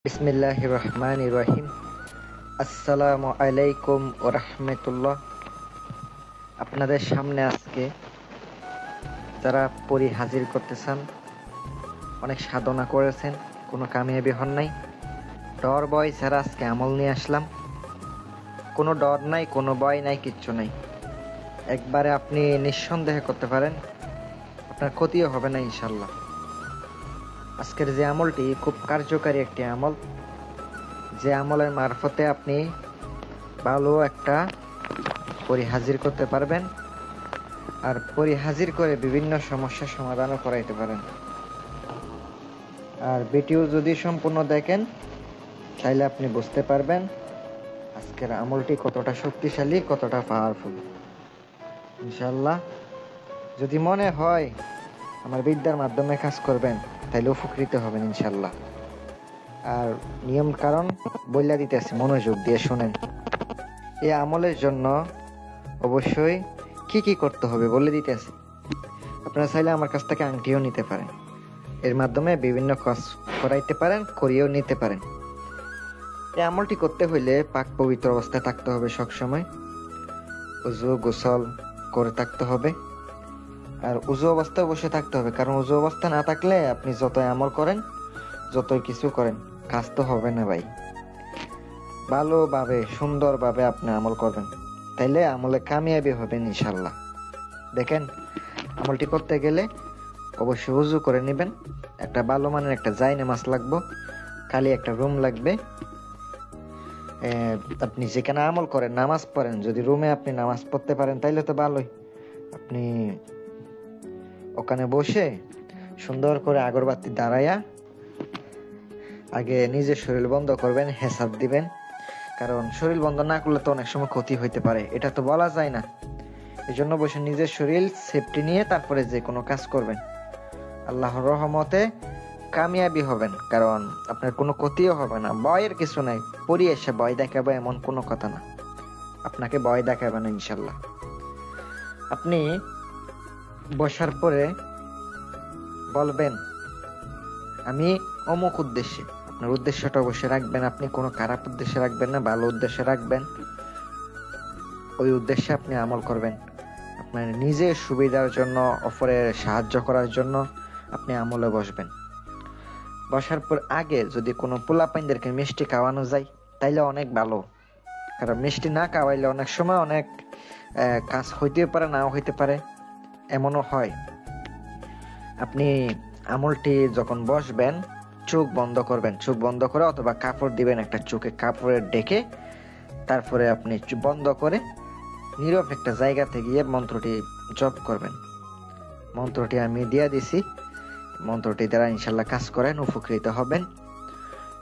বিসমিল্লাহির রহমানির রহিম। আসসালামু আলাইকুম ওয়া রাহমাতুল্লাহ। আপনাদের সামনে আজকে যারা পরী হাজির করতে চান, অনেক সাধনা করেছেন, কোনো কামিয়াবি হন নাই, ডর ভয় ছাড়া আজকে আমল নিয়ে আসলাম। কোনো ডর নাই, কোনো ভয় নাই, কিচ্ছু নাই। একবারে আপনি নিঃসন্দেহে করতে পারেন, আপনার ক্ষতিও হবে না ইনশাল্লাহ। আজকের যে আমলটি খুব কার্যকারী একটি আমল, যে আমলের মারফতে আপনি ভালো একটা পরী হাজির করতে পারবেন, আর পরী হাজির করে বিভিন্ন সমস্যার সমাধানও করাইতে পারেন। আর ভিডিও যদি সম্পূর্ণ দেখেন তাহলে আপনি বুঝতে পারবেন আজকের আমলটি কতটা শক্তিশালী, কতটা পাওয়ারফুল। ইনশাল্লাহ যদি মনে হয় আমার বিদ্যার মাধ্যমে কাজ করবেন তাহলে উপকৃত হবেন ইনশাল্লাহ। আর নিয়ম কারণ বইলা দিতেছি, মনোযোগ দিয়ে শুনেন। এই আমলের জন্য অবশ্যই কি করতে হবে বলে দিতেছি। আপনারা চাইলে আমার কাছ থেকে আংটিও নিতে পারেন, এর মাধ্যমে বিভিন্ন কাজ করাইতে পারেন, করিয়েও নিতে পারেন। এই আমলটি করতে হইলে পাক পবিত্র অবস্থায় থাকতে হবে, সবসময় উযু গোসল করে থাকতে হবে। আর উযু অবস্থায় বসে থাকতে হবে, কারণ উযু অবস্থা না থাকলে আপনি যতই আমল করেন, যতই কিছু করেন, কাজ তো হবে না ভাই। ভালোভাবে সুন্দরভাবে আপনি আমল করবেন, তাইলে আমলে কামিয়াবি হবেন ইনশাল্লাহ। দেখেন, আমলটি করতে গেলে অবশ্যই উযু করে নেবেন। একটা ভালো মানের একটা জায়নামাজ লাগবে, খালি একটা রুম লাগবে। আপনি যেখানে আমল করেন, নামাজ পড়েন, যদি রুমে আপনি নামাজ পড়তে পারেন তাইলে তো ভালোই। আপনি ওখানে বসে সুন্দর করে আগরবাতি দাঁড়াইয়া আগে নিজের শরীর বন্ধ করবেন, হিসাব দিবেন। কারণ শরীর বন্ধ না করলে তো অনেক সময় ক্ষতি হইতে পারে, এটা তো বলা যায় না। এই জন্য বসে নিজের শরীর সেফটি নিয়ে তারপরে যে কোনো কাজ করবেন, আল্লাহর রহমতে কামিয়াবি হবেন। কারণ আপনার কোনো ক্ষতিও হবে না, ভয়ের কিছু নাই। পরি এসে ভয় দেখাবে এমন কোনো কথা না, আপনাকে ভয় দেখাবে না ইনশাল্লাহ। আপনি বসার পরে বলবেন আমি অমুক উদ্দেশ্যে। আপনার উদ্দেশ্যটা অবশ্যই রাখবেন, আপনি কোনো খারাপ উদ্দেশ্যে রাখবেন না, ভালো উদ্দেশ্যে রাখবেন। ওই উদ্দেশ্যে আপনি আমল করবেন, আপনার নিজের সুবিধার জন্য, অপরের সাহায্য করার জন্য আপনি আমলে বসবেন। বসার পর আগে যদি কোনো পোলাপাইনদেরকে মিষ্টি খাওয়ানো যায় তাইলে অনেক ভালো। কারণ মিষ্টি না খাওয়াইলে অনেক সময় অনেক কাজ হইতে পারে, নাও হইতে পারে, এমনও হয়। আপনি আমলটি যখন বসবেন চোখ বন্ধ করবেন, চোখ বন্ধ করে অথবা কাপড় দিবেন একটা চোখে, কাপড়ের ডেকে তারপরে আপনি বন্ধ করে নীরব একটা জায়গাতে গিয়ে মন্ত্রটি জপ করবেন। মন্ত্রটি আমি দিয়ে দিছি, মন্ত্রটি দ্বারা ইনশাল্লাহ কাজ করেন, উপকৃত হবেন।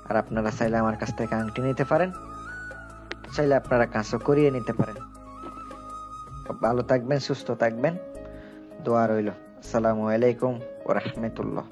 আর আপনারা চাইলে আমার কাছ থেকে আংটি নিতে পারেন, চাইলে আপনারা কাজও করিয়ে নিতে পারেন। ভালো থাকবেন, সুস্থ থাকবেন, দোয়া রইল। আসসালামু আলাইকুম ওয়া রাহমাতুল্লাহ।